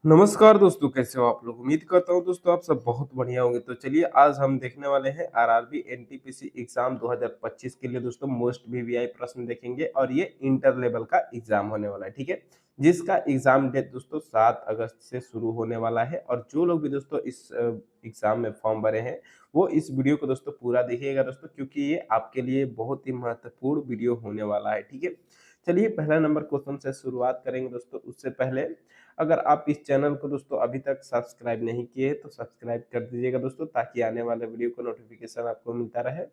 नमस्कार दोस्तों, कैसे हो आप लोग? उम्मीद करता हूँ दोस्तों आप सब बहुत बढ़िया होंगे। तो चलिए आज हम देखने वाले हैं आरआरबी एनटीपीसी एग्जाम 2025 के लिए दोस्तों मोस्ट वीवीआई प्रश्न देखेंगे और ये इंटर लेवल का एग्जाम होने वाला है, ठीक है? जिसका एग्जाम डेट दोस्तों 7 अगस्त से शुरू होने वाला है और जो लोग भी दोस्तों इस एग्जाम में फॉर्म भरे हैं वो इस वीडियो को दोस्तों पूरा देखिएगा दोस्तों, क्योंकि ये आपके लिए बहुत ही महत्वपूर्ण वीडियो होने वाला है, ठीक है? चलिए पहला नंबर क्वेश्चन से शुरुआत करेंगे दोस्तों। उससे पहले अगर आप इस चैनल को दोस्तों अभी तक सब्सक्राइब नहीं किए हैं तो सब्सक्राइब कर दीजिएगा दोस्तों, ताकि आने वाले वीडियो का नोटिफिकेशन आपको मिलता रहे।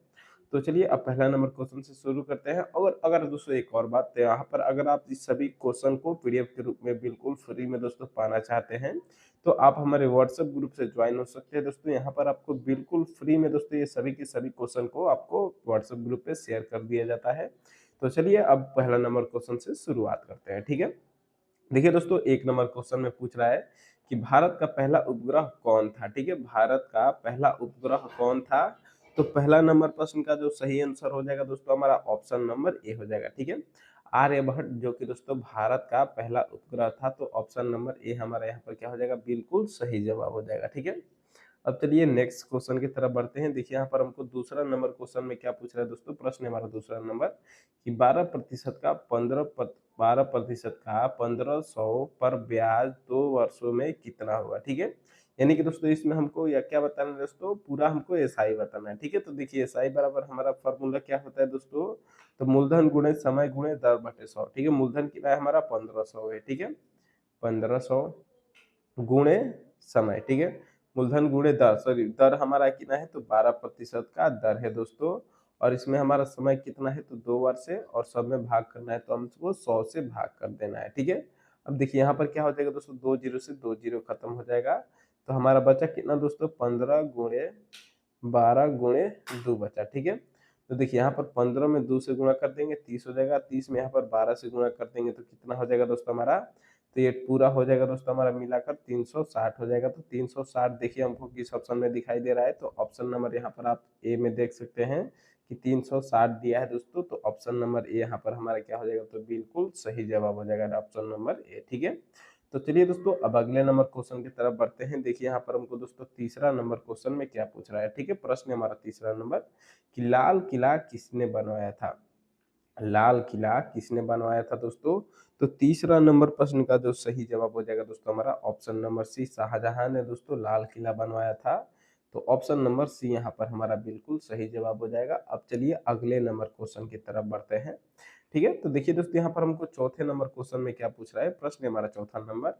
तो चलिए अब पहला नंबर क्वेश्चन से शुरू करते हैं। और अगर दोस्तों एक और बात, तो यहाँ पर अगर आप इस सभी क्वेश्चन को पीडीएफ के रूप में बिल्कुल फ्री में दोस्तों पाना चाहते हैं तो आप हमारे व्हाट्सएप ग्रुप से ज्वाइन हो सकते हैं दोस्तों। यहाँ पर आपको बिल्कुल फ्री में दोस्तों ये सभी के सभी क्वेश्चन को आपको व्हाट्सएप ग्रुप पे शेयर कर दिया जाता है। तो चलिए अब पहला नंबर क्वेश्चन से शुरुआत करते हैं, ठीक है? देखिए दोस्तों, एक नंबर क्वेश्चन में पूछ रहा है कि भारत का पहला उपग्रह कौन था? ठीक है, भारत का पहला उपग्रह कौन था? तो पहला नंबर प्रश्न का जो सही आंसर हो जाएगा दोस्तों हमारा ऑप्शन नंबर ए हो जाएगा, ठीक है? आर्यभट्ट जो कि दोस्तों भारत का पहला उपग्रह था, तो ऑप्शन नंबर ए हमारा यहाँ पर क्या हो जाएगा? बिल्कुल सही जवाब हो जाएगा, ठीक है? अब चलिए नेक्स्ट क्वेश्चन की तरफ बढ़ते हैं। देखिए यहाँ पर हमको दूसरा नंबर क्वेश्चन में क्या पूछ रहा है दोस्तों, प्रश्न हमारा दूसरा नंबर कि 12% का 12% का 1500 पर ब्याज 2 वर्षों में कितना होगा, ठीक है? यानी कि दोस्तों इसमें हमको या क्या बताना है दोस्तों, पूरा हमको एसआई बताना है, ठीक है? तो देखिए एसआई बराबर हमारा फॉर्मूला क्या होता है दोस्तों, तो मूलधन गुणे समय गुणे दर बटे 100, ठीक है? मूलधन कितना है हमारा 1500 है, ठीक है? 1500 गुणे समय, ठीक है? मूलधन गुणे दर, सॉरी दर हमारा कितना है, तो 12% का दर है दोस्तों। और इसमें हमारा समय कितना है, तो 2 वर्ष है और सब में भाग करना है, तो हमको 100 से भाग कर देना है, ठीक है? अब देखिए यहाँ पर क्या हो जाएगा दोस्तों, 2 जीरो से 2 जीरो खत्म हो जाएगा। तो हमारा बचा कितना दोस्तों, 15 गुणे 12 गुणे 2 बचा, ठीक है? तो देखिए यहाँ पर 15 में 2 से गुणा कर देंगे 30 हो जाएगा, 30 में यहाँ पर 12 से गुणा कर देंगे तो कितना हो जाएगा दोस्तों हमारा, तो ये पूरा हो जाएगा दोस्तों हमारा मिलाकर 360 हो जाएगा। तो 360 देखिए हमको किस ऑप्शन में दिखाई दे रहा है, तो ऑप्शन नंबर यहाँ पर आप ए में देख सकते हैं कि 360 दिया है दोस्तों। तो ऑप्शन नंबर ए यहाँ पर हमारा क्या हो जाएगा, तो बिल्कुल सही जवाब हो जाएगा ऑप्शन नंबर ए, ठीक है? तो चलिए दोस्तों अब अगले नंबर क्वेश्चन की तरफ बढ़ते हैं। देखिए यहाँ पर हमको दोस्तों तीसरा नंबर क्वेश्चन में क्या पूछ रहा है, ठीक है? प्रश्न हमारा तीसरा नंबर कि लाल किला किसने बनवाया था? लाल किला किसने बनवाया था दोस्तों? तो तीसरा नंबर प्रश्न का जो सही जवाब हो जाएगा दोस्तों हमारा ऑप्शन नंबर सी, शाहजहां ने दोस्तों लाल किला बनवाया था। तो ऑप्शन नंबर सी यहाँ पर हमारा बिल्कुल सही जवाब हो जाएगा। अब चलिए अगले नंबर क्वेश्चन की तरफ बढ़ते हैं, ठीक है? तो देखिए दोस्तों यहाँ पर हमको चौथे नंबर क्वेश्चन में क्या पूछ रहा है, प्रश्न हमारा चौथा नंबर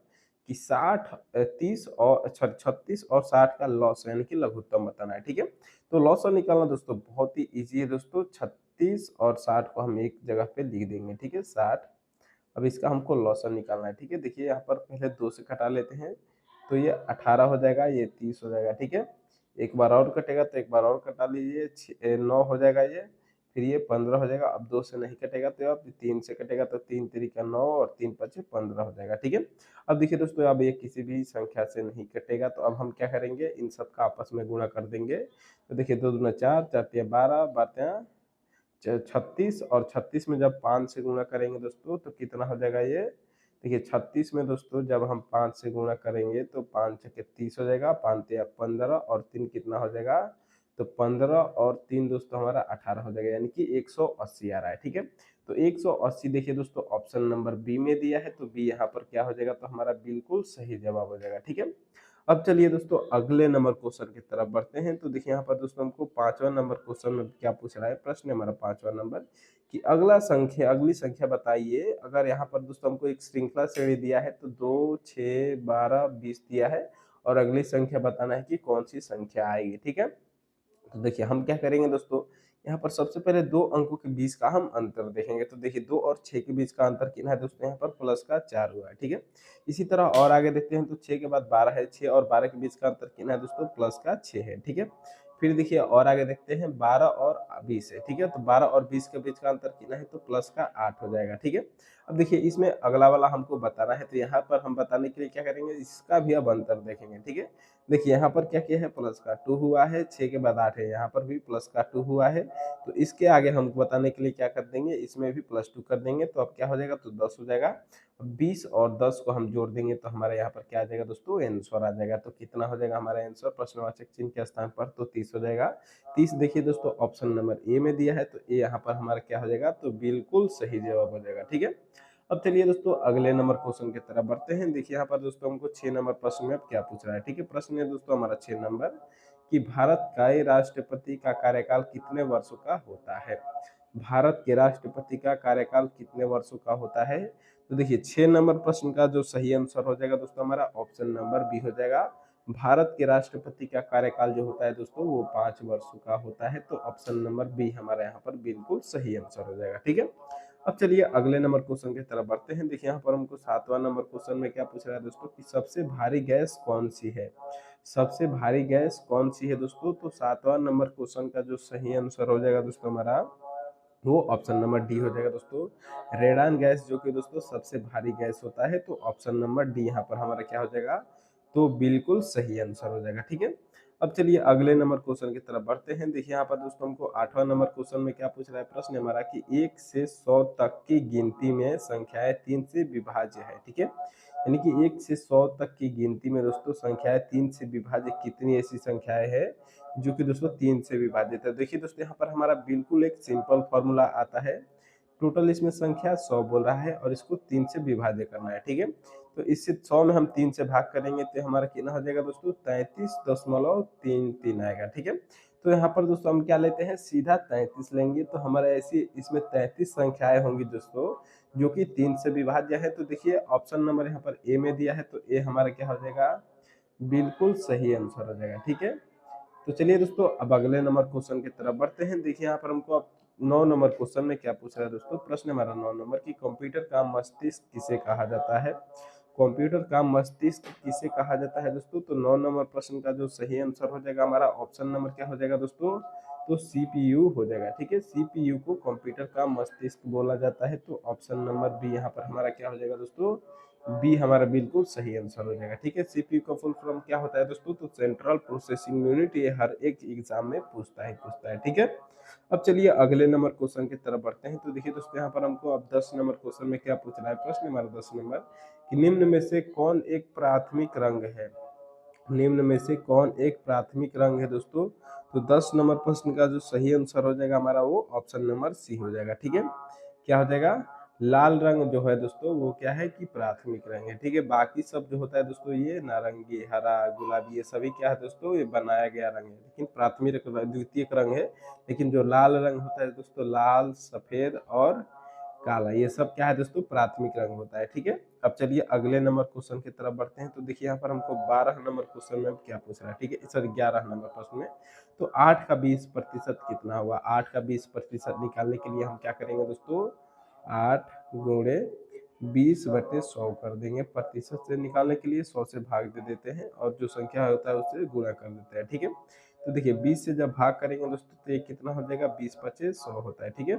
कि 30 और 36 और 60 का लॉस यानी कि लघुत्तम बताना है, ठीक है? तो लॉस निकालना दोस्तों बहुत ही ईजी है दोस्तों। 36 और 60 को हम एक जगह पे लिख देंगे, ठीक है? 60, अब इसका हमको लॉसन निकालना है, ठीक है? देखिए यहाँ पर पहले 2 से घटा लेते हैं, तो ये 18 हो जाएगा, ये 30 हो जाएगा, ठीक है? एक बार और कटेगा तो एक बार और कटा लीजिए, 9 हो जाएगा ये, फिर ये 15 हो जाएगा। अब 2 से नहीं कटेगा तो अब 3 से कटेगा, तो 3 तिरिका 9 और 3 पचे 15 हो जाएगा, ठीक है? अब देखिए दोस्तों अब ये किसी भी संख्या से नहीं कटेगा, तो अब हम क्या करेंगे, इन सब का आपस में गुणा कर देंगे। तो देखिए 2 दूना 4, 4 तिया 12, 12 36 और 36 में जब 5 से गुणा करेंगे दोस्तों तो कितना हो जाएगा ये, देखिए 36 में दोस्तों जब हम 5 से गुणा करेंगे तो 5 छके 30 हो जाएगा, 5 तिया 15 और 3 कितना हो जाएगा, तो 15 और 3 दोस्तों हमारा 18 हो जाएगा, यानी कि 180 आ रहा है, ठीक है? तो 180 देखिए दोस्तों ऑप्शन नंबर बी में दिया है, तो बी यहाँ पर क्या हो जाएगा, तो हमारा बिल्कुल सही जवाब हो जाएगा, ठीक है? अब चलिए दोस्तों अगले नंबर क्वेश्चन की तरफ बढ़ते हैं। तो देखिए यहाँ पर दोस्तों हमको पांचवा नंबर क्वेश्चन में क्या पूछ रहा है, प्रश्न हमारा पांचवा नंबर कि अगली संख्या बताइए। अगर यहाँ पर दोस्तों हमको एक श्रृंखला श्रेणी दिया है तो 2, 6, 12, 20 दिया है और अगली संख्या बताना है कि कौन सी संख्या आएगी, ठीक है? तो देखिए हम क्या करेंगे दोस्तों, यहाँ पर सबसे पहले 2 अंकों के बीच का हम अंतर देखेंगे। तो देखिए 2 और 6 के बीच का अंतर कितना है दोस्तों, यहाँ पर प्लस का 4 हुआ है, ठीक है? इसी तरह और आगे देखते हैं तो 6 के बाद 12 है, 6 और 12 के बीच का अंतर कितना है दोस्तों, प्लस का 6 है, ठीक है? फिर देखिए और आगे देखते हैं 12 और 20 है, ठीक है? तो 12 और 20 के बीच का अंतर कितना है, तो प्लस का 8 हो जाएगा, ठीक है? अब देखिए इसमें अगला वाला हमको बताना है, तो यहाँ पर हम बताने के लिए क्या करेंगे, इसका भी अब अंतर देखेंगे, ठीक है। देखिए यहाँ पर क्या किया है, प्लस का 2 हुआ है, 6 के बाद 8 है, यहाँ पर भी प्लस का 2 हुआ है, तो इसके आगे हमको बताने के लिए क्या कर देंगे, इसमें भी प्लस 2 कर देंगे, तो अब क्या हो जाएगा, तो 10 हो जाएगा। 20 और 10 को हम जोड़ देंगे तो हमारे यहाँ पर क्या आ जाएगा दोस्तों, आंसर आ जाएगा। तो कितना हो जाएगा हमारा आंसर प्रश्नवाचक चिन्ह के स्थान पर, तो 30 हो जाएगा। 30 देखिए दोस्तों ऑप्शन नंबर ए में दिया है, तो ए यहाँ पर हमारा क्या हो जाएगा, तो बिल्कुल सही जवाब हो जाएगा, ठीक है। अब चलिए दोस्तों अगले नंबर क्वेश्चन की तरफ बढ़ते हैं। देखिए यहाँ पर दोस्तों हमको 6 नंबर प्रश्न में अब क्या पूछ रहा है, ठीक है। प्रश्न है दोस्तों हमारा 6 नंबर कि भारत का राष्ट्रपति का कार्यकाल कितने वर्षों का होता है। भारत के राष्ट्रपति का कार्यकाल कितने वर्षों का होता है। तो देखिए 6 नंबर प्रश्न का जो सही आंसर हो जाएगा दोस्तों हमारा ऑप्शन नंबर बी हो जाएगा। भारत के राष्ट्रपति का कार्यकाल जो होता है दोस्तों वो 5 वर्षों का होता है, तो ऑप्शन नंबर बी हमारा यहाँ पर बिल्कुल सही आंसर हो जाएगा, ठीक है। अब चलिए अगले नंबर क्वेश्चन की तरफ बढ़ते हैं। देखिए यहाँ पर हमको 7वां नंबर क्वेश्चन में क्या पूछ रहा है दोस्तों कि सबसे भारी गैस कौन सी है। सबसे भारी गैस कौन सी है दोस्तों, तो 7वां नंबर क्वेश्चन का जो सही आंसर हो जाएगा दोस्तों हमारा वो ऑप्शन नंबर डी हो जाएगा दोस्तों। रेडान गैस जो कि दोस्तों सबसे भारी गैस होता है, तो ऑप्शन नंबर डी यहाँ पर हमारा क्या हो जाएगा, तो बिल्कुल सही आंसर हो जाएगा, ठीक है। अब चलिए अगले नंबर क्वेश्चन की तरफ बढ़ते हैं। देखिए यहाँ पर दोस्तों हमको 8वां नंबर क्वेश्चन में क्या पूछ रहा है, प्रश्न हमारा कि 1 से 100 तक की गिनती में संख्याएं 3 से विभाज्य है, ठीक है। यानी कि 1 से 100 तक की गिनती में दोस्तों संख्याएं 3 से विभाज्य कितनी ऐसी संख्याएं हैं जो कि दोस्तों 3 से विभाजित है। देखिए दोस्तों यहाँ पर हमारा बिल्कुल एक सिंपल फॉर्मूला आता है। टोटल इसमें संख्या 100 बोल रहा है और इसको 3 से विभाज्य करना है, ठीक है। तो इससे 100 में हम 3 से भाग करेंगे तो हमारा कितना हो जाएगा दोस्तों, 33.33 आएगा, ठीक है। तो यहाँ पर दोस्तों हम क्या लेते हैं, सीधा 33 लेंगे, तो हमारा ऐसी इसमें 33 संख्याएं होंगी दोस्तों जो कि 3 से विभाज्य है। तो देखिए ऑप्शन नंबर यहाँ पर ए में दिया है, तो ए हमारा क्या हो जाएगा, बिल्कुल सही आंसर हो जाएगा, ठीक है। तो चलिए दोस्तों अब अगले नंबर क्वेश्चन की तरफ बढ़ते हैं। देखिए यहाँ पर हमको अब 9 नंबर क्वेश्चन में क्या पूछ रहा है दोस्तों, प्रश्न हमारा 9 नंबर की कंप्यूटर का मस्तिष्क किसे कहा जाता है। कंप्यूटर का मस्तिष्क किसे कहा जाता है दोस्तों, तो 9 नंबर प्रश्न का जो सही आंसर हो जाएगा हमारा ऑप्शन नंबर क्या हो जाएगा दोस्तों, तो सीपीयू हो जाएगा, ठीक है। सीपीयू को कंप्यूटर का मस्तिष्क बोला जाता है, तो ऑप्शन नंबर बी यहाँ पर हमारा क्या हो जाएगा दोस्तों, बी हमारा बिल्कुल सही आंसर हो जाएगा, ठीक है। सीपीयू का फुल फॉर्म क्या होता है दोस्तों, तो सेंट्रल प्रोसेसिंग यूनिट, ये हर एक एग्जाम में पूछता है, ठीक है। अब चलिए अगले नंबर क्वेश्चन की तरफ बढ़ते हैं। तो देखिए दोस्तों यहाँ पर हमको अब 10 नंबर क्वेश्चन में क्या पूछ रहा है, प्रश्न हमारा 10 नंबर कि निम्न में से कौन एक प्राथमिक रंग है। निम्न में से कौन एक प्राथमिक रंग है दोस्तों, तो 10 नंबर प्रश्न का जो सही आंसर हो जाएगा हमारा वो ऑप्शन नंबर सी हो जाएगा, ठीक है। क्या हो जाएगा, लाल रंग जो है दोस्तों वो क्या है कि प्राथमिक रंग है, ठीक है। बाकी सब जो होता है दोस्तों ये नारंगी, हरा, गुलाबी, ये सभी क्या है दोस्तों, ये बनाया गया रंग है, लेकिन प्राथमिक द्वितीयक रंग है। लेकिन जो लाल रंग होता है दोस्तों, लाल, सफेद और काला, ये सब क्या है दोस्तों, प्राथमिक रंग होता है, ठीक है। अब चलिए अगले नंबर क्वेश्चन की तरफ बढ़ते हैं। तो देखिए यहाँ पर हमको 12 नंबर क्वेश्चन में क्या पूछ रहा है, ठीक है, सॉरी 11 नंबर प्रश्न में। तो 8 का 20% कितना हुआ। 8 का 20% निकालने के लिए हम क्या करेंगे दोस्तों, 8 गुणे 20/100 कर देंगे। प्रतिशत से निकालने के लिए 100 से भाग दे देते हैं और जो संख्या होता है उससे गुणा कर देते हैं, ठीक है। तो देखिए 20 से जब भाग करेंगे दोस्तों तो ये कितना हो जाएगा, 20/100 होता है, ठीक है।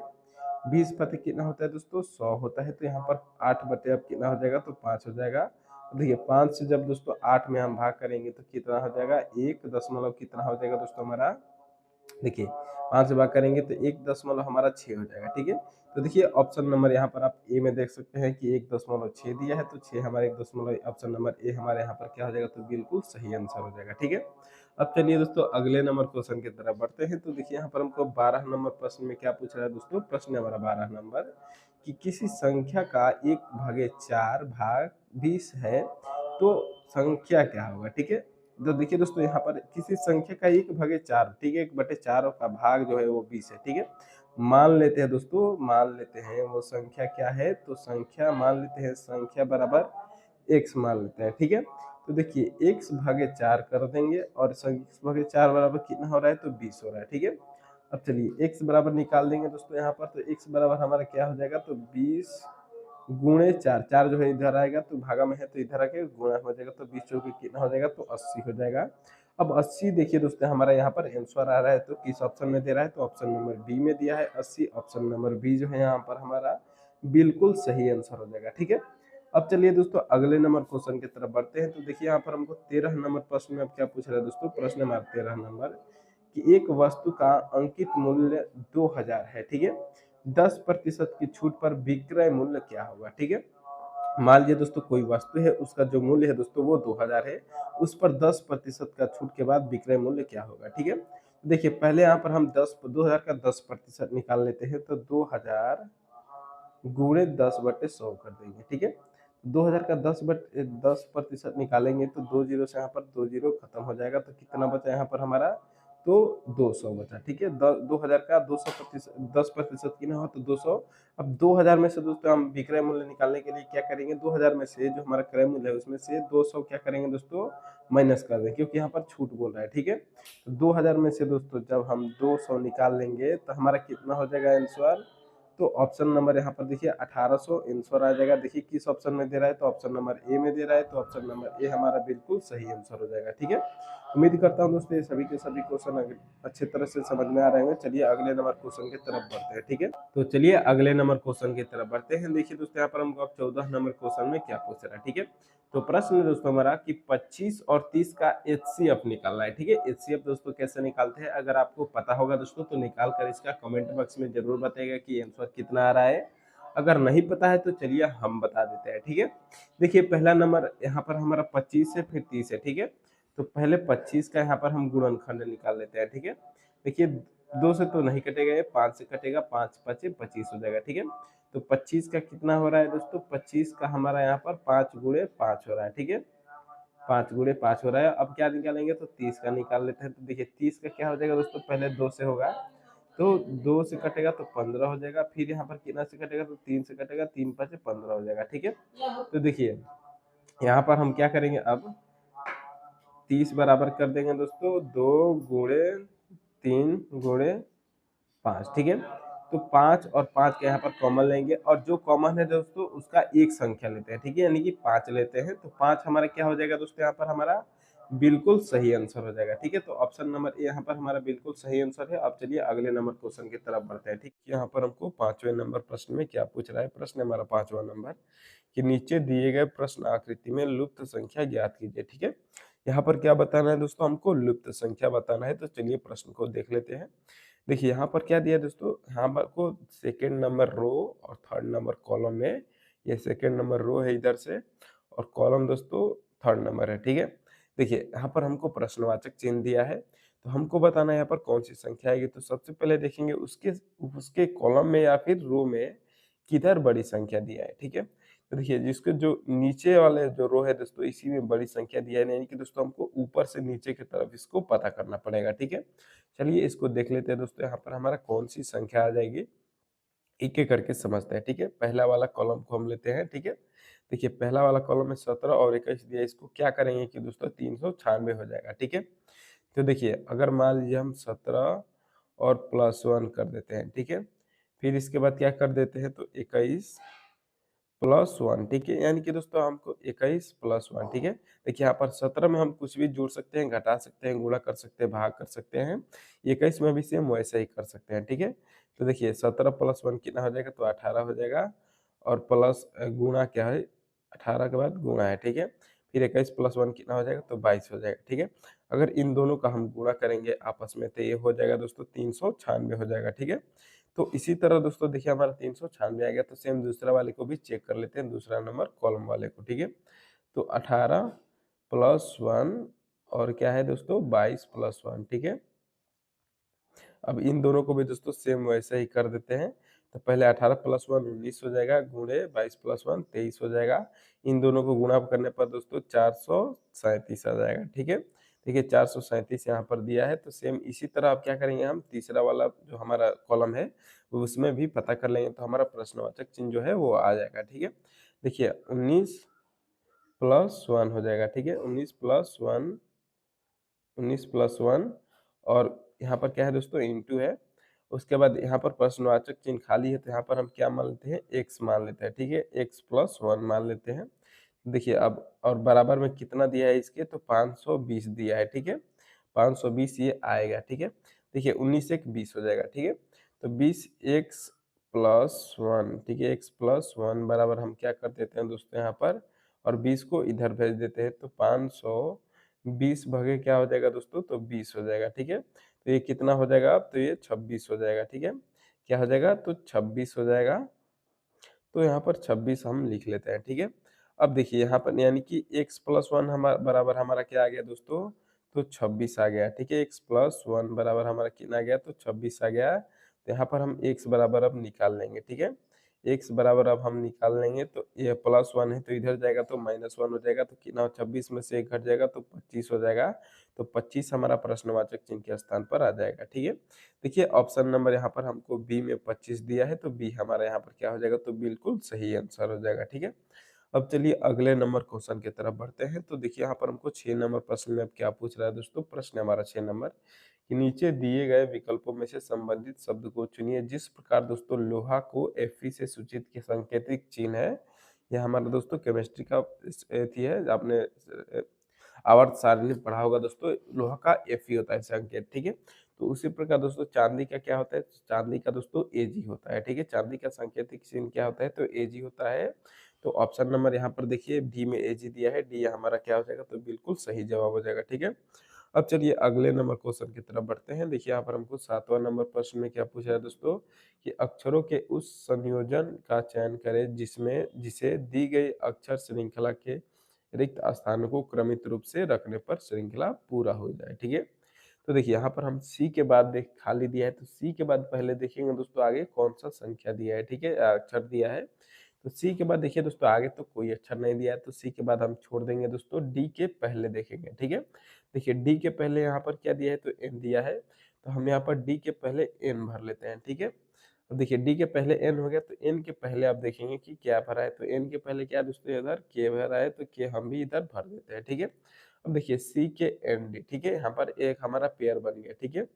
20 कितना होता है दोस्तों, 100 होता है, तो यहाँ पर 8 अब कितना हो जाएगा, तो 5 हो जाएगा। देखिए 5 से जब दोस्तों 8 में हम भाग करेंगे तो कितना हो जाएगा, 1 दशमलव कितना हो जाएगा दोस्तों हमारा, देखिए 5 से भाग करेंगे तो 1 हमारा 6 हो जाएगा, ठीक है। तो देखिए ऑप्शन नंबर यहाँ पर आप ए में देख सकते हैं कि 1.6 दिया है, तो 6 हमारे 1 ऑप्शन नंबर ए हमारे यहाँ पर क्या हो जाएगा, तो बिल्कुल सही आंसर हो जाएगा, ठीक है। अब चलिए दोस्तों अगले नंबर क्वेश्चन की तरफ बढ़ते हैं। तो देखिए यहाँ पर हमको 12 नंबर प्रश्न में क्या पूछ रहा है दोस्तों, प्रश्न हमारा 12 नंबर कि किसी संख्या का 1/4 भाग 20 है तो संख्या क्या होगा, ठीक है। तो देखिए दोस्तों यहाँ पर किसी संख्या का 1/4, ठीक है, 1/4 का भाग जो है वो 20 है, ठीक है। मान लेते हैं दोस्तों, मान लेते हैं वो संख्या क्या है, तो संख्या मान लेते हैं संख्या बराबर x मान लेते हैं, ठीक है। तो देखिए x/4 कर देंगे और x/4 बराबर कितना हो रहा है, तो 20 हो रहा है, ठीक है। अब चलिए x बराबर निकाल देंगे दोस्तों यहाँ पर, तो x बराबर हमारा क्या हो जाएगा, तो 20 गुणे 4, 4 जो है इधर आएगा तो भागा में है तो इधर आके गुणा हो जाएगा, तो 20 चौके कितना हो जाएगा, तो 80 हो जाएगा। अब 80 देखिए दोस्तों हमारा यहाँ पर आंसर आ रहा है, तो किस ऑप्शन में दे रहा है, तो ऑप्शन नंबर बी में दिया है 80। ऑप्शन नंबर बी जो है यहाँ पर हमारा बिल्कुल सही आंसर हो जाएगा। ठीक है, अब चलिए दोस्तों अगले नंबर क्वेश्चन की तरफ बढ़ते हैं। तो देखिए यहाँ पर हमको 13 नंबर प्रश्न में अब क्या पूछ रहा है दोस्तों, प्रश्न नंबर 13 नंबर कि एक वस्तु का अंकित मूल्य 2000 है। ठीक है, 10% की छूट पर विक्रय मूल्य क्या होगा। ठीक है, मान लीजिए दोस्तों कोई वस्तु है, उसका जो मूल्य है दोस्तों वो 2000 है, उस पर 10% का छूट के बाद विक्रय मूल्य क्या होगा। ठीक है, तो देखिए पहले यहाँ पर हम 2000 का 10% निकाल लेते हैं, तो 2000 गुणे 10/100 कर देंगे। ठीक है, 2000 का 10% निकालेंगे तो 2 जीरो से यहाँ पर 2 जीरो खत्म हो जाएगा, तो कितना बचा यहाँ पर हमारा, तो 200 बचा। ठीक है, 2000 का 200% 10% कितना हो तो 200। अब 2000 में से दोस्तों हम विक्रय मूल्य निकालने के लिए क्या करेंगे, 2000 में से जो हमारा क्रय मूल्य है उसमें से 200 क्या करेंगे दोस्तों, माइनस कर देंगे, क्योंकि यहाँ पर छूट बोल रहा है। ठीक है, तो 2000 में से दोस्तों जब हम 200 निकाल लेंगे तो हमारा कितना हो जाएगा आंसर, तो ऑप्शन नंबर यहाँ पर देखिए 1800 आंसर आ जाएगा। देखिए किस ऑप्शन में दे रहा है, तो ऑप्शन नंबर ए में दे रहा है, तो ऑप्शन नंबर ए हमारा बिल्कुल सही आंसर हो जाएगा। ठीक है, उम्मीद करता हूँ दोस्तों ये सभी के सभी क्वेश्चन अच्छे तरह से समझ में आ रहे होंगे। चलिए अगले नंबर क्वेश्चन की तरफ बढ़ते हैं। ठीक है, तो चलिए अगले नंबर क्वेश्चन की तरफ बढ़ते हैं। देखिए दोस्तों यहाँ पर हमको अब 14 नंबर क्वेश्चन में क्या पूछ रहा है। ठीक है, तो प्रश्न है दोस्तों हमारा कि 25 और 30 का एचसीएफ निकालना है। ठीक है, एचसीएफ दोस्तों कैसे निकालते हैं, अगर आपको पता होगा दोस्तों तो निकाल कर इसका कमेंट बॉक्स में जरूर बताइएगा कि आंसर कितना आ रहा है। अगर नहीं पता है तो चलिए हम बता देते हैं। ठीक है, देखिए पहला नंबर यहाँ पर हमारा 25 है, फिर 30 है। ठीक है, तो पहले 25 का यहाँ पर हम गुणनखंड निकाल लेते हैं। ठीक है, देखिए 2 से तो नहीं कटेगा, ये 5 से कटेगा, 5 5 25 हो जाएगा। ठीक है, तो 25 का कितना हो रहा है दोस्तों, 25 का हमारा यहाँ पर 5 गुणे 5 हो रहा है। ठीक है, 5 गुणे 5 हो रहा है। अब क्या निकालेंगे, तो 30 का निकाल लेते हैं। तो देखिए 30 का क्या हो जाएगा दोस्तों, पहले 2 से होगा, तो 2 से कटेगा तो 15 हो जाएगा, फिर यहाँ पर कितना से कटेगा, तो 3 से कटेगा, 3 5 15 हो जाएगा। ठीक है, तो देखिए यहाँ पर हम क्या करेंगे, अब 30 बराबर कर देंगे दोस्तों 2 गुणे 3 गुणे 5। ठीक है, तो 5 और 5 के यहाँ पर कॉमन लेंगे, और जो कॉमन है दोस्तों उसका एक संख्या लेते हैं। ठीक है, यानी कि 5 लेते हैं, तो 5 हमारा क्या हो जाएगा दोस्तों, यहाँ पर हमारा बिल्कुल सही आंसर हो जाएगा। ठीक है, तो ऑप्शन नंबर ए यहाँ पर हमारा बिल्कुल सही आंसर है। अब चलिए अगले नंबर क्वेश्चन की तरफ बढ़ते हैं। ठीक, यहाँ पर हमको 5वें नंबर प्रश्न में क्या पूछ रहा है, प्रश्न हमारा 5वां नंबर कि नीचे दिए गए प्रश्न आकृति में लुप्त संख्या ज्ञात कीजिए। ठीक है, यहाँ पर क्या बताना है दोस्तों, हमको लुप्त संख्या बताना है। तो चलिए प्रश्न को देख लेते हैं। देखिए यहाँ पर क्या दिया है दोस्तों, यहाँ पर को सेकंड नंबर रो और थर्ड नंबर कॉलम में, ये सेकंड नंबर रो है इधर से, और कॉलम दोस्तों थर्ड नंबर है। ठीक है, देखिए यहाँ पर हमको प्रश्नवाचक चिन्ह दिया है, तो हमको बताना है यहाँ पर कौन सी संख्या आएगी। तो सबसे पहले देखेंगे उसके उसके कॉलम में या फिर रो में किधर बड़ी संख्या दिया है। ठीक है, तो देखिए जिसके जो नीचे वाले जो रो है दोस्तों, इसी में बड़ी संख्या दिया है, यानी कि दोस्तों हमको ऊपर से नीचे की तरफ इसको पता करना पड़ेगा। ठीक है, चलिए इसको देख लेते हैं दोस्तों, यहाँ पर हमारा कौन सी संख्या आ जाएगी, एक एक करके समझते हैं। ठीक है, पहला वाला कॉलम को हम लेते हैं। ठीक है, देखिए पहला वाला कॉलम में 17 और 21 दिया है, इसको क्या करेंगे कि दोस्तों 396 हो जाएगा। ठीक है, तो देखिए अगर मान लीजिए हम 17 और +1 कर देते हैं। ठीक है, फिर इसके बाद क्या कर देते हैं, तो 21 +1। ठीक है, यानी कि दोस्तों हमको 21 +1। ठीक है, देखिए यहाँ पर 17 में हम कुछ भी जोड़ सकते हैं, घटा सकते हैं, गुणा कर सकते हैं, भाग कर सकते हैं। 21 में भी सेम वैसे ही कर सकते हैं। ठीक है, तो देखिए 17 +1 कितना हो जाएगा, तो 18 हो जाएगा, और प्लस गुणा क्या है, 18 के बाद गुणा है। ठीक है, फिर 21 +1 कितना हो जाएगा, तो 22 हो जाएगा। ठीक है, अगर इन दोनों का हम गुणा करेंगे आपस में तो ये हो जाएगा दोस्तों 396 हो जाएगा। ठीक है, तो इसी तरह दोस्तों देखिए हमारा 396 आ गया, तो सेम दूसरा वाले को भी चेक कर लेते हैं, दूसरा नंबर कॉलम वाले को। ठीक है, तो 18 +1 और क्या है दोस्तों 22 +1। ठीक है, अब इन दोनों को भी दोस्तों सेम वैसे ही कर देते हैं। तो पहले 18 +1 19 हो जाएगा, गुणे 22 +1 23 हो जाएगा। इन दोनों को गुणा करने पर दोस्तों 437 आ जाएगा। ठीक है, देखिए 437 यहाँ पर दिया है, तो सेम इसी तरह अब क्या करेंगे, हम तीसरा वाला जो हमारा कॉलम है उसमें भी पता कर लेंगे, तो हमारा प्रश्नवाचक चिन्ह जो है वो आ जाएगा। ठीक है, देखिए 19 +1 हो जाएगा। ठीक है, 19 + 1 और यहाँ पर क्या है दोस्तों इंटू है। उसके बाद यहाँ पर प्रश्नवाचक चिन्ह खाली है, तो यहाँ पर हम क्या मान लेते हैं, x मान लेते हैं। ठीक है, x +1 मान लेते हैं। देखिए अब और बराबर में कितना दिया है इसके, तो 520 दिया है। ठीक है, 520 ये आएगा। ठीक है, देखिए 19 एक 20 हो जाएगा। ठीक है, तो 20 x x+1, ठीक है, x+1 बराबर हम क्या कर देते हैं दोस्तों यहाँ पर, और 20 को इधर भेज देते हैं, तो 520 भगे क्या हो जाएगा दोस्तों, तो 20 हो जाएगा, ठीक है। तो ये कितना हो जाएगा अब, तो ये 26 हो जाएगा, ठीक है। क्या हो जाएगा, तो 26 हो जाएगा। तो यहाँ पर 26 हम लिख लेते हैं, ठीक है। अब देखिए यहाँ पर यानी कि x+1 हमारा बराबर हमारा क्या आ गया दोस्तों, तो 26 आ गया, ठीक है। x+1 बराबर हमारा कितना आ गया, तो 26 आ गया। तो यहाँ पर हम x बराबर अब निकाल लेंगे, ठीक है। x बराबर अब हम निकाल लेंगे, तो ये +1 है तो इधर जाएगा तो -1 हो जाएगा, तो कितना 26 में से 1 घट जाएगा तो 25 हो जाएगा। तो 25 हमारा प्रश्नवाचक चिन्ह के स्थान पर आ जाएगा, ठीक है। देखिए ऑप्शन नंबर यहाँ पर हमको बी में 25 दिया है, तो बी हमारा यहाँ पर क्या हो जाएगा, तो बिल्कुल सही आंसर हो जाएगा, ठीक है। अब चलिए अगले नंबर क्वेश्चन की तरफ बढ़ते हैं। तो देखिए यहाँ पर हमको 6 नंबर प्रश्न में अब क्या पूछ रहा है दोस्तों, प्रश्न हमारा 6 नंबर कि नीचे दिए गए विकल्पों में से संबंधित शब्द को चुनिए। जिस प्रकार दोस्तों लोहा को Fe से सूचित के सांकेतिक चिन्ह है, यह हमारा दोस्तों केमिस्ट्री का थी है, आपने आवर्त सारणी पढ़ा होगा दोस्तों, लोहा का Fe होता है संकेत, ठीक है। तो उसी प्रकार दोस्तों चांदी का क्या होता है, चांदी का दोस्तों Ag होता है, ठीक है। चांदी का सांकेतिक चिन्ह क्या होता है, तो Ag होता है। तो ऑप्शन नंबर यहाँ पर देखिए डी में Ag दिया है, डी हमारा क्या हो जाएगा, तो बिल्कुल सही जवाब हो जाएगा, ठीक है। अब चलिए अगले नंबर क्वेश्चन की तरफ बढ़ते हैं। देखिए यहाँ पर हमको 7वां नंबर प्रश्न में क्या पूछा है दोस्तों, कि अक्षरों के उस संयोजन का चयन करें जिसमें जिसे दी गई अक्षर श्रृंखला के रिक्त स्थानों को क्रमित रूप से रखने पर श्रृंखला पूरा हो जाए, ठीक है। तो देखिए यहाँ पर हम सी के बाद देख खाली दिया है, तो सी के बाद पहले देखेंगे दोस्तों आगे कौन सा संख्या दिया है, ठीक है, अक्षर दिया है। तो सी के बाद देखिए दोस्तों आगे तो कोई अक्षर नहीं दिया है, तो सी के बाद हम छोड़ देंगे दोस्तों, डी के पहले देखेंगे, ठीक है। देखिए डी के पहले यहाँ पर क्या दिया है, तो एन दिया है, तो हम यहाँ पर डी के पहले एन भर लेते हैं, ठीक है। अब देखिए डी के पहले एन हो गया, तो एन के पहले आप देखेंगे कि क्या भरा है, तो एन के पहले क्या दोस्तों इधर के भरा है, तो के हम भी इधर भर देते हैं, ठीक है। अब देखिए सी के एन डी, ठीक है, यहाँ पर एक हमारा पेयर बन गया, ठीक है।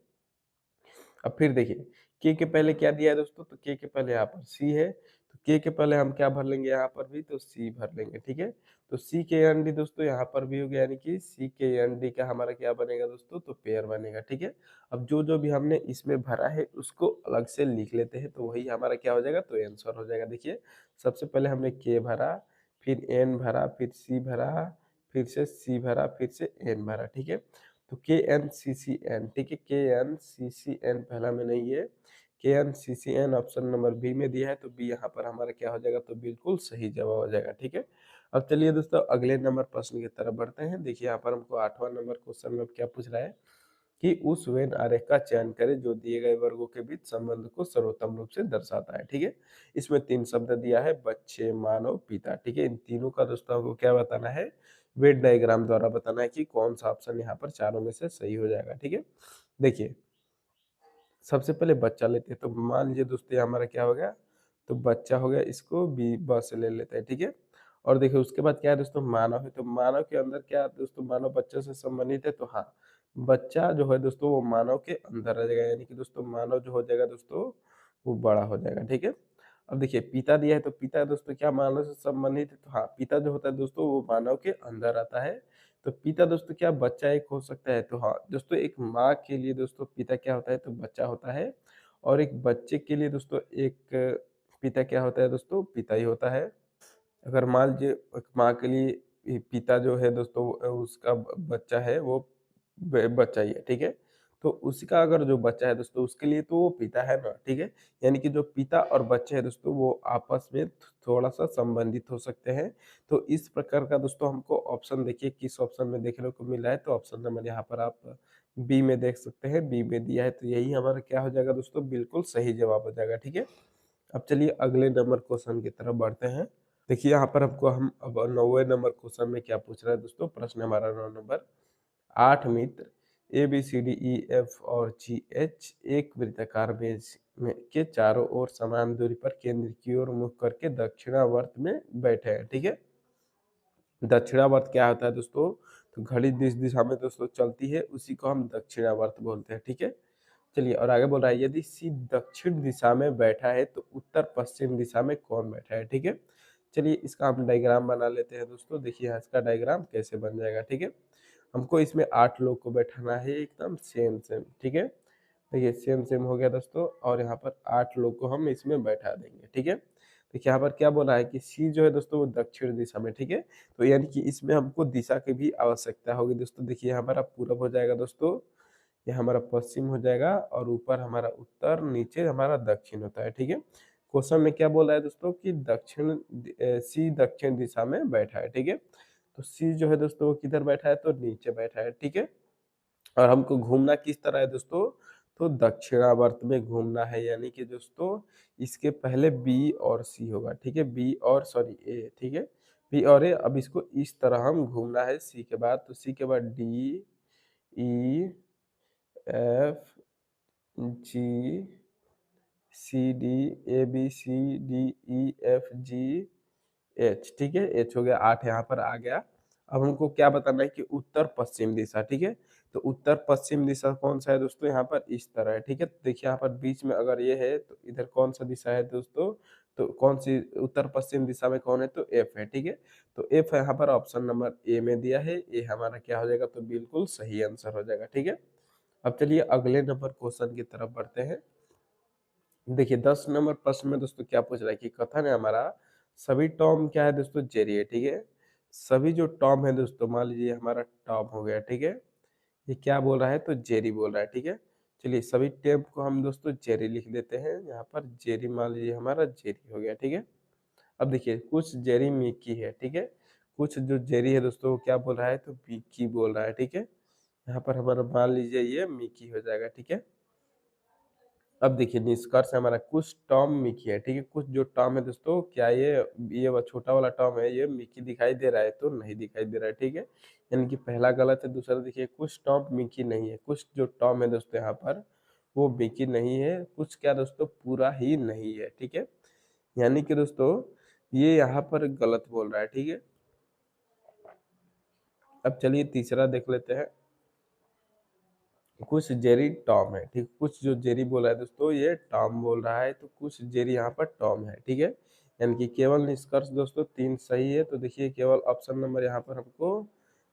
अब फिर देखिए के पहले क्या दिया है दोस्तों, तो के पहले यहाँ पर सी है, तो के पहले हम क्या भर लेंगे यहाँ पर भी, तो सी भर लेंगे, ठीक है। तो सी के एन डी दोस्तों यहाँ पर भी हो गया, यानी कि सी के एन डी का हमारा क्या बनेगा दोस्तों, तो पेयर बनेगा, ठीक है। अब जो जो भी हमने इसमें भरा है उसको अलग से लिख लेते हैं, तो वही हमारा क्या हो जाएगा, तो आंसर हो जाएगा। देखिए सबसे पहले हमने के भरा, फिर एन भरा, फिर सी भरा, फिर से सी भरा, फिर से एन भरा, ठीक है। तो के एन सी सी एन, ठीक है, के एन सी सी एन पहला में नहीं है, के N C C N option number B में दिया है, तो बी यहाँ पर हमारा क्या हो जाएगा, तो बिल्कुल सही जवाब हो जाएगा, ठीक है। अब चलिए दोस्तों अगले नंबर प्रश्न की तरफ बढ़ते हैं। देखिए यहाँ पर हमको 8वां नंबर क्वेश्चन में क्या पूछ रहा है, कि उस वेन आरेख का चयन करें जो दिए गए वर्गों के बीच संबंध को सर्वोत्तम रूप से दर्शाता है, ठीक है। इसमें 3 शब्द दिया है, बच्चे, मानव, पिता, ठीक है। इन तीनों का दोस्तों को क्या बताना है, वेट डायग्राम द्वारा बताना है कि कौन सा ऑप्शन यहाँ पर चारों में से सही हो जाएगा, ठीक है। देखिए सबसे पहले बच्चा लेते हैं, तो मान लीजिए दोस्तों ये हमारा क्या हो गया, तो बच्चा हो गया, इसको बी ब से ले लेते हैं, ठीक है। और देखिए उसके बाद क्या है दोस्तों, मानव है, तो मानव के अंदर क्या है दोस्तों, मानव बच्चे से संबंधित है, तो हाँ बच्चा जो है दोस्तों वो मानव के अंदर रह जाएगा, यानी कि दोस्तों मानव जो हो जाएगा दोस्तों वो बड़ा हो जाएगा, ठीक है। अब देखिए पिता दिया है, तो पिता दोस्तों क्या मानव से संबंधित है, तो हाँ पिता जो होता है दोस्तों वो मानव के अंदर आता है। तो पिता दोस्तों क्या बच्चा एक हो सकता है, तो हाँ दोस्तों एक माँ के लिए दोस्तों पिता क्या होता है, तो बच्चा होता है, और एक बच्चे के लिए दोस्तों एक पिता क्या होता है दोस्तों, पिता ही होता है। अगर मान लीजिए एक माँ के लिए पिता जो है दोस्तों उसका बच्चा है वो बच्चा ही है, ठीक है। तो उसका अगर जो बच्चा है दोस्तों उसके लिए तो वो पिता है ना, ठीक है। यानी कि जो पिता और बच्चे हैं दोस्तों वो आपस में थोड़ा सा संबंधित हो सकते हैं। तो इस प्रकार का दोस्तों हमको ऑप्शन देखिए किस ऑप्शन में देखने को मिला है, तो ऑप्शन नंबर यहाँ पर आप बी में देख सकते हैं, बी में दिया है, तो यही हमारा क्या हो जाएगा दोस्तों, बिल्कुल सही जवाब हो जाएगा, ठीक है। अब चलिए अगले नंबर क्वेश्चन की तरफ बढ़ते हैं। देखिए यहाँ पर हमको हम अब 9वें नंबर क्वेश्चन में क्या पूछ रहा है दोस्तों, प्रश्न हमारा 9 नंबर, 8 मित्र A B C D E F और जी एच एक वृत्ताकार मेज में के चारों ओर समान दूरी पर केंद्र की ओर मुख करके दक्षिणावर्त में बैठे हैं, ठीक है। दक्षिणावर्त क्या होता है दोस्तों, तो घड़ी जिस दिशा में दोस्तों चलती है उसी को हम दक्षिणावर्त बोलते हैं, ठीक है। चलिए और आगे बोल रहा है यदि सी दक्षिण दिशा में बैठा है तो उत्तर पश्चिम दिशा में कौन बैठा है, ठीक है। चलिए इसका हम डायग्राम बना लेते हैं दोस्तों। देखिए यहाँ इसका डायग्राम कैसे बन जाएगा, ठीक है। हमको इसमें 8 लोग को बैठाना है एकदम सेम सेम, ठीक है। देखिए सेम सेम हो गया दोस्तों, और यहाँ पर 8 लोग को हम इसमें बैठा देंगे, ठीक है। देखिए यहाँ पर क्या बोला है कि सी जो है दोस्तों वो दक्षिण दिशा में, ठीक है। तो यानी कि इसमें हमको दिशा की भी आवश्यकता होगी दोस्तों। देखिए हमारा पूरब हो जाएगा दोस्तों, ये हमारा पश्चिम हो जाएगा, और ऊपर हमारा उत्तर, नीचे हमारा दक्षिण होता है, ठीक है। क्वेश्चन में क्या बोला है दोस्तों कि सी दक्षिण दिशा में बैठा है, ठीक है। तो सी जो है दोस्तों वो किधर बैठा है, तो नीचे बैठा है, ठीक है। और हमको घूमना किस तरह है दोस्तों, तो दक्षिणावर्त में घूमना है, यानी कि दोस्तों इसके पहले बी और सी होगा, ठीक है। बी और सॉरी ए, ठीक है। बी और ए, अब इसको इस तरह हम घूमना है सी के बाद, तो सी के बाद डी, ई, एफ, जी, सी, डी, ए, B, C, D, E, F, जी, एच, ठीक है। एच हो गया, 8 यहाँ पर आ गया। अब हमको क्या बताना है कि उत्तर पश्चिम दिशा, ठीक है। तो उत्तर पश्चिम दिशा कौन सा है दोस्तों, यहाँ पर इस तरह है, ठीक है। तो देखिए यहाँ पर बीच में अगर ये है तो इधर कौन सा दिशा है दोस्तों, तो कौन सी उत्तर पश्चिम दिशा में कौन है, तो एफ है, ठीक है। तो एफ यहाँ पर ऑप्शन नंबर ए में दिया है, ये हमारा क्या हो जाएगा, तो बिल्कुल सही आंसर हो जाएगा, ठीक है। अब चलिए अगले नंबर क्वेश्चन की तरफ बढ़ते हैं। देखिए 10 नंबर प्रश्न में दोस्तों क्या पूछ रहा है कि कथन है हमारा, सभी टॉम क्या है दोस्तों, जेरी है, ठीक है। सभी जो टॉम है दोस्तों, मान लीजिए हमारा टॉम हो गया, ठीक है। ये क्या बोल रहा है, तो जेरी बोल रहा है, ठीक है। चलिए सभी टेप को हम दोस्तों जेरी लिख देते हैं, यहाँ पर जेरी मान लीजिए हमारा जेरी हो गया, ठीक है। अब देखिए कुछ जेरी मिकी है, ठीक है। कुछ जो जेरी है दोस्तों वो क्या बोल रहा है, तो मिकी बोल रहा है, ठीक है। यहाँ पर हमारा मान लीजिए ये मिकी हो जाएगा, ठीक है। अब देखिए निष्कर्ष हमारा कुछ टॉम मिकी है, ठीक है। कुछ जो टॉम है दोस्तों, क्या ये छोटा वाला टॉम है, ये मिकी दिखाई दे रहा है, तो नहीं दिखाई दे रहा है, ठीक है। यानी कि पहला गलत है। दूसरा देखिए कुछ टॉम मिकी नहीं है, कुछ जो टॉम है दोस्तों यहाँ पर वो मिकी नहीं है, कुछ क्या दोस्तों पूरा ही नहीं है, ठीक है। यानी कि दोस्तों ये यहाँ पर गलत बोल रहा है, ठीक है। अब चलिए तीसरा देख लेते हैं। कुछ जेरी टॉम है, ठीक। कुछ जो जेरी बोला है दोस्तों ये टॉम बोल रहा है, तो कुछ जेरी यहाँ पर टॉम है, ठीक है। यानी कि केवल निष्कर्ष दोस्तों 3 सही है। तो देखिए केवल ऑप्शन नंबर यहाँ पर हमको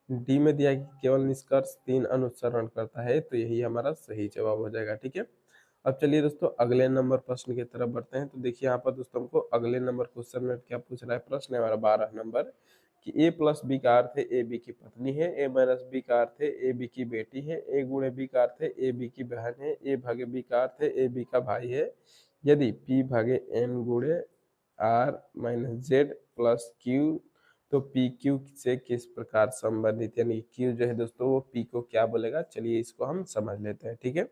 डी में दिया है कि केवल निष्कर्ष 3 अनुसरण करता है, तो यही हमारा सही जवाब हो जाएगा, ठीक है। अब चलिए दोस्तों अगले नंबर प्रश्न की तरफ बढ़ते हैं। तो देखिए यहाँ पर दोस्तों हमको अगले नंबर क्वेश्चन में क्या पूछ रहा है, प्रश्न है हमारा 12 नंबर कि ए प्लस बी का अर्थ है ए बी की पत्नी है, ए माइनस बी का अर्थ है ए बी की बेटी है, ए गुणे बी का अर्थ है ए बी की बहन है, ए भागे बी का अर्थ है ए बी का भाई है। यदि पी भागे एन गुणे R minus Z plus Q, तो पी क्यू से किस प्रकार संबंधित, यानी क्यू जो है दोस्तों वो पी को क्या बोलेगा, चलिए इसको हम समझ लेते हैं, ठीक है।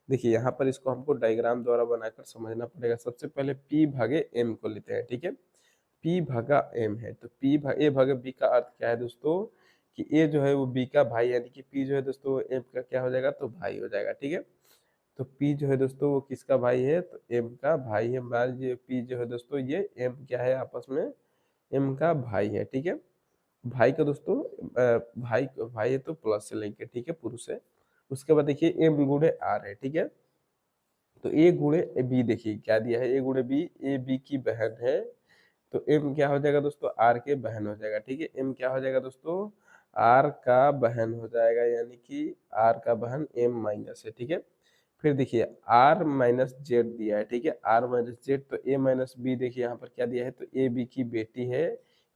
देखिए यहाँ पर इसको हमको डायग्राम द्वारा बनाकर समझना पड़ेगा। सबसे पहले पी भागे एम को लेते हैं, ठीक है। पी भागा एम है, तो ए भागे बी का अर्थ क्या है दोस्तों कि ए जो है वो बी का भाई, यानी कि पी जो है दोस्तों एम का क्या हो जाएगा, तो भाई हो जाएगा, ठीक है। तो पी जो है दोस्तों वो किसका भाई है, तो एम का भाई है। मान लीजिए पी जो है दोस्तों ये एम क्या है आपस में, एम का भाई है, ठीक है। भाई का दोस्तों भाई भाई है तो प्लस से लेंगे, ठीक है, पुरुष है। उसके बाद देखिए एम गुणे आर है, ठीक है। तो ए गुणे बी, देखिए क्या दिया है, ए गुणे बी, ए बी की बहन है, तो एम क्या हो जाएगा दोस्तों, आर के बहन हो जाएगा, ठीक है। एम क्या हो जाएगा दोस्तों, आर का बहन हो जाएगा, यानी कि आर का बहन एम माइनस है, ठीक है। फिर देखिए आर माइनस जेड दिया है, ठीक है। आर माइनस जेड, तो ए माइनस बी, देखिए यहाँ पर क्या दिया है, तो ए बी की बेटी है,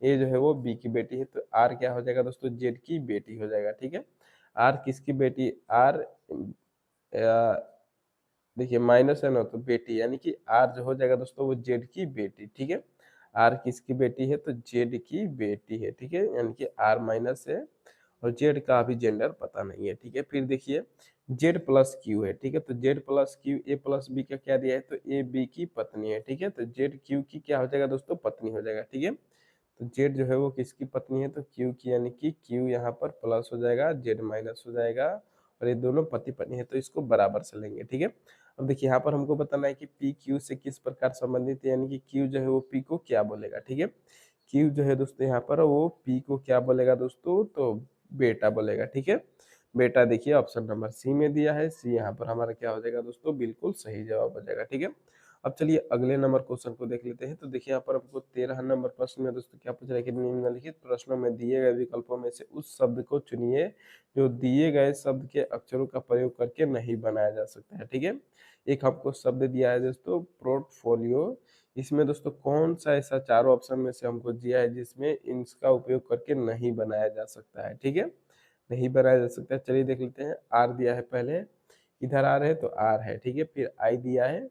ए जो है वो बी की बेटी है, तो आर क्या हो जाएगा दोस्तों, जेड की बेटी हो जाएगा, ठीक है। आर किसकी बेटी, आर देखिए माइनस है ना, तो बेटी, यानी कि आर जो हो जाएगा दोस्तों वो जेड की बेटी, ठीक है। आर किसकी बेटी है, तो जेड की बेटी है, ठीक है। यानी कि आर माइनस है, और जेड का अभी जेंडर पता नहीं है, ठीक है। फिर देखिए जेड प्लस क्यू है, ठीक है। तो जेड प्लस क्यू, ए प्लस बी का क्या दिया है, तो ए बी की पत्नी है, ठीक है। तो जेड क्यू की क्या हो जाएगा दोस्तों, पत्नी हो जाएगा, ठीक है। तो जेड जो है वो किसकी पत्नी है, तो क्यू की, यानी कि क्यू यहाँ पर प्लस हो जाएगा, जेड माइनस हो जाएगा, और ये दोनों पति पत्नी है, तो इसको बराबर से लेंगे, ठीक है। अब देखिए यहाँ पर हमको बताना है कि पी क्यू से किस प्रकार संबंधित है, यानी कि क्यू जो है वो पी को क्या बोलेगा, ठीक है। क्यू जो है दोस्तों यहाँ पर वो पी को क्या बोलेगा दोस्तों, तो बेटा बोलेगा, ठीक है। बेटा देखिए ऑप्शन नंबर सी में दिया है, सी यहाँ पर हमारा क्या हो जाएगा दोस्तों, बिल्कुल सही जवाब हो जाएगा, ठीक है। अब चलिए अगले नंबर क्वेश्चन को देख लेते हैं। तो देखिए यहाँ पर हमको 13 नंबर प्रश्न में दोस्तों क्या पूछ रहा है कि निम्नलिखित प्रश्नों में दिए गए विकल्पों में से उस शब्द को चुनिए जो दिए गए शब्द के अक्षरों का प्रयोग करके नहीं बनाया जा सकता है। ठीक है, एक हमको शब्द दिया है दोस्तों पोर्टफोलियो। इसमें दोस्तों कौन सा ऐसा चारों ऑप्शन में से हमको दिया है जिसमें इसका उपयोग करके नहीं बनाया जा सकता है। ठीक है, नहीं बनाया जा सकता है। चलिए देख लेते हैं। आर दिया है पहले, इधर आर है तो आर है। ठीक है, फिर आई दिया है,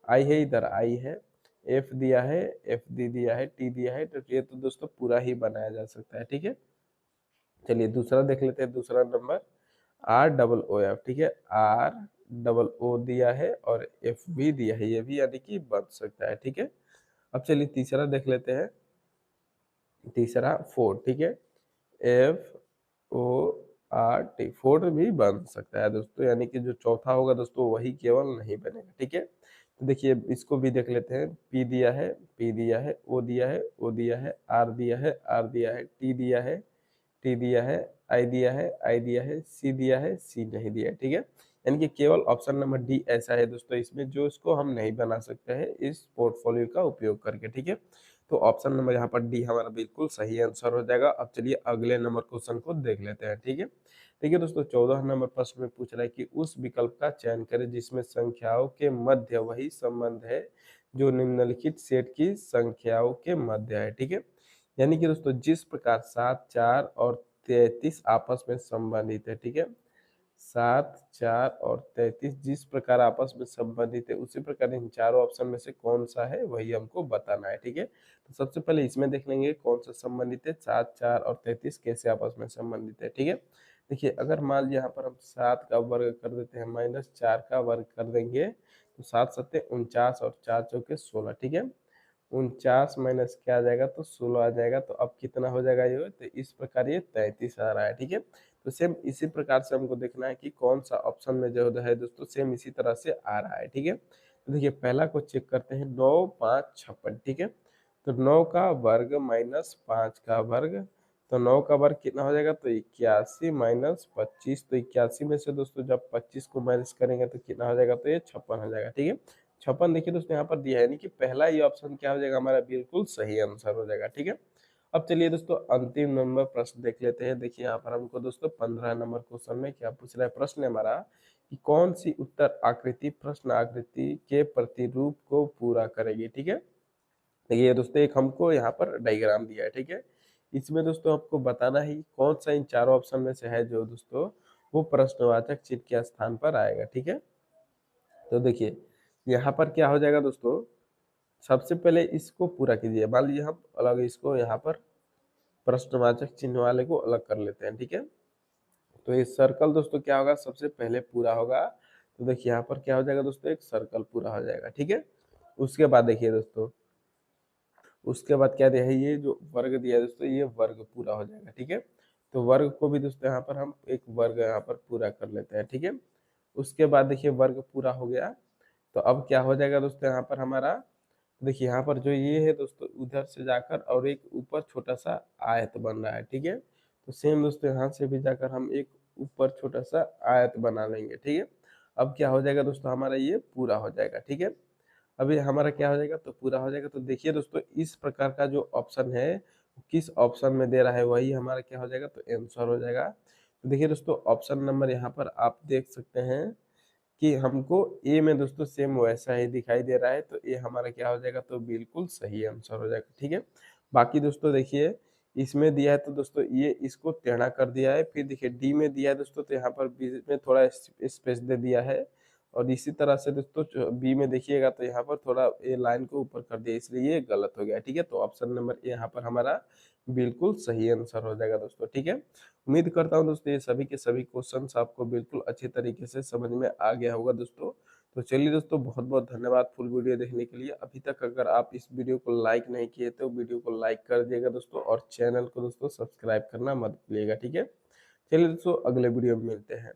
आई है इधर आई है, एफ दिया है, एफ डी दिया है, टी दिया है। तो ये तो दोस्तों पूरा ही बनाया जा सकता है। ठीक है, चलिए दूसरा देख लेते हैं। दूसरा number R double O F. ठीक है, आर डबल ओ दिया है और एफ भी दिया है, ये भी यानी कि बन सकता है। ठीक है, अब चलिए तीसरा देख लेते हैं। तीसरा फोर। ठीक है, F O R T, four भी बन सकता है दोस्तों, यानी कि जो चौथा होगा दोस्तों वही केवल नहीं बनेगा। ठीक है, तो देखिए इसको भी देख लेते हैं। पी दिया है, पी दिया है, ओ दिया है, ओ दिया है, आर दिया है, आर दिया है, टी दिया है, टी दिया है, आई दिया है, आई दिया है, सी दिया है, सी नहीं दिया है। ठीक है, यानी कि केवल ऑप्शन नंबर डी ऐसा है दोस्तों इसमें जो इसको हम नहीं बना सकते हैं इस पोर्टफोलियो का उपयोग करके। ठीक है, तो ऑप्शन नंबर यहाँ पर डी हमारा बिल्कुल सही आंसर हो जाएगा। अब चलिए अगले नंबर क्वेश्चन को देख लेते हैं। ठीक है, देखिए दोस्तों 14 नंबर प्रश्न में पूछ रहा है कि उस विकल्प का चयन करें जिसमें संख्याओं के मध्य वही संबंध है जो निम्नलिखित सेट की संख्याओं के मध्य है। ठीक है, यानी कि दोस्तों जिस प्रकार 7, 4 और 33 आपस में संबंधित है। ठीक है, 7, 4 और 33 जिस प्रकार आपस में संबंधित है उसी प्रकार इन चारों ऑप्शन में से कौन सा है वही हमको बताना है। ठीक है, तो सबसे पहले इसमें देख लेंगे कौन सा संबंधित है। 7, 4 और 33 कैसे आपस में संबंधित है। ठीक है, देखिए अगर मान लिया यहाँ पर हम 7 का वर्ग कर देते हैं माइनस 4 का वर्ग कर देंगे तो 7 सत्ते 49 और 4 चौके 16। ठीक है, 49 माइनस क्या आ जाएगा तो 16 आ जाएगा। तो अब कितना हो जाएगा ये, तो इस प्रकार ये 33 आ रहा है। ठीक है, तो सेम इसी प्रकार से हमको देखना है कि कौन सा ऑप्शन में जो है दोस्तों सेम इसी तरह से आ रहा है। ठीक है, तो देखिए पहला को चेक करते हैं। 9, 5, 56। ठीक है, तो 9 का वर्ग माइनस 5 का वर्ग, तो 9 का वर्ग कितना हो जाएगा तो 81 माइनस 25। तो 81 में से दोस्तों जब 25 को माइनस करेंगे तो कितना हो जाएगा तो ये 56 हो जाएगा। ठीक है, 56 देखिए दोस्तों यहाँ पर दिया है, यानी कि पहला ये ऑप्शन क्या हो जाएगा हमारा बिल्कुल सही आंसर हो जाएगा। ठीक है, अब चलिए दोस्तों अंतिम नंबर प्रश्न देख लेते हैं। देखिए यहाँ पर हमको दोस्तों 15 नंबर क्वेश्चन में क्या पूछ रहा है। प्रश्न है हमारा कि कौन सी उत्तर आकृति प्रश्न आकृति के प्रतिरूप को पूरा करेगी। ठीक है, देखिए दोस्तों एक हमको यहाँ पर डायग्राम दिया है। ठीक है, इसमें दोस्तों आपको बताना है कि कौन सा इन चारों ऑप्शन में से है जो दोस्तों वो प्रश्नवाचक चिन्ह के स्थान पर आएगा। ठीक है, तो देखिए यहाँ पर क्या हो जाएगा दोस्तों, सबसे पहले इसको पूरा कीजिए। मान लीजिए हम अलग इसको यहाँ पर प्रश्नवाचक चिन्ह वाले को अलग कर लेते हैं। ठीक है, तो ये सर्कल दोस्तों क्या होगा सबसे पहले पूरा होगा। तो देखिए यहाँ पर क्या हो जाएगा दोस्तों, एक सर्कल पूरा हो जाएगा। ठीक है, उसके बाद देखिए दोस्तों, उसके बाद क्या दिया है, ये जो वर्ग दिया है दोस्तों ये वर्ग पूरा हो जाएगा। ठीक है, तो वर्ग को भी दोस्तों यहाँ पर हम एक वर्ग यहाँ पर पूरा कर लेते हैं। ठीक है, उसके बाद देखिए वर्ग पूरा हो गया। तो अब क्या हो जाएगा दोस्तों यहाँ पर हमारा, देखिए यहाँ पर जो ये है दोस्तों उधर से जाकर और एक ऊपर छोटा सा आयत बन रहा है। ठीक है, तो सेम दोस्तों यहाँ से भी जाकर हम एक ऊपर छोटा सा आयत बना लेंगे। ठीक है, अब क्या हो जाएगा दोस्तों हमारा ये पूरा हो जाएगा। ठीक है, अभी हमारा क्या हो जाएगा तो पूरा हो जाएगा। तो देखिए दोस्तों इस प्रकार का जो ऑप्शन है किस ऑप्शन में दे रहा है वही हमारा क्या हो जाएगा तो आंसर हो जाएगा। तो देखिए दोस्तों ऑप्शन नंबर यहाँ पर आप देख सकते हैं कि हमको ए में दोस्तों सेम वैसा ही दिखाई दे रहा है। तो ये हमारा क्या हो जाएगा तो बिल्कुल सही आंसर हो जाएगा। ठीक है, बाकी दोस्तों देखिए इसमें दिया है तो दोस्तों ये इसको टेढ़ा कर दिया है। फिर देखिए डी में दिया है दोस्तों तो यहाँ पर बीच में थोड़ा स्पेस दे दिया है। और इसी तरह से दोस्तों बी में देखिएगा तो यहाँ पर थोड़ा ए लाइन को ऊपर कर दिया, इसलिए ये गलत हो गया। ठीक है, तो ऑप्शन नंबर ए यहाँ पर हमारा बिल्कुल सही आंसर हो जाएगा दोस्तों। ठीक है, उम्मीद करता हूँ दोस्तों ये सभी के सभी क्वेश्चंस आपको बिल्कुल अच्छे तरीके से समझ में आ गया होगा दोस्तों। तो चलिए दोस्तों बहुत बहुत धन्यवाद फुल वीडियो देखने के लिए। अभी तक अगर आप इस वीडियो को लाइक नहीं किए तो वीडियो को लाइक कर दिएगा दोस्तों और चैनल को दोस्तों सब्सक्राइब करना मत भूलिएगा। ठीक है, चलिए दोस्तों अगले वीडियो में मिलते हैं।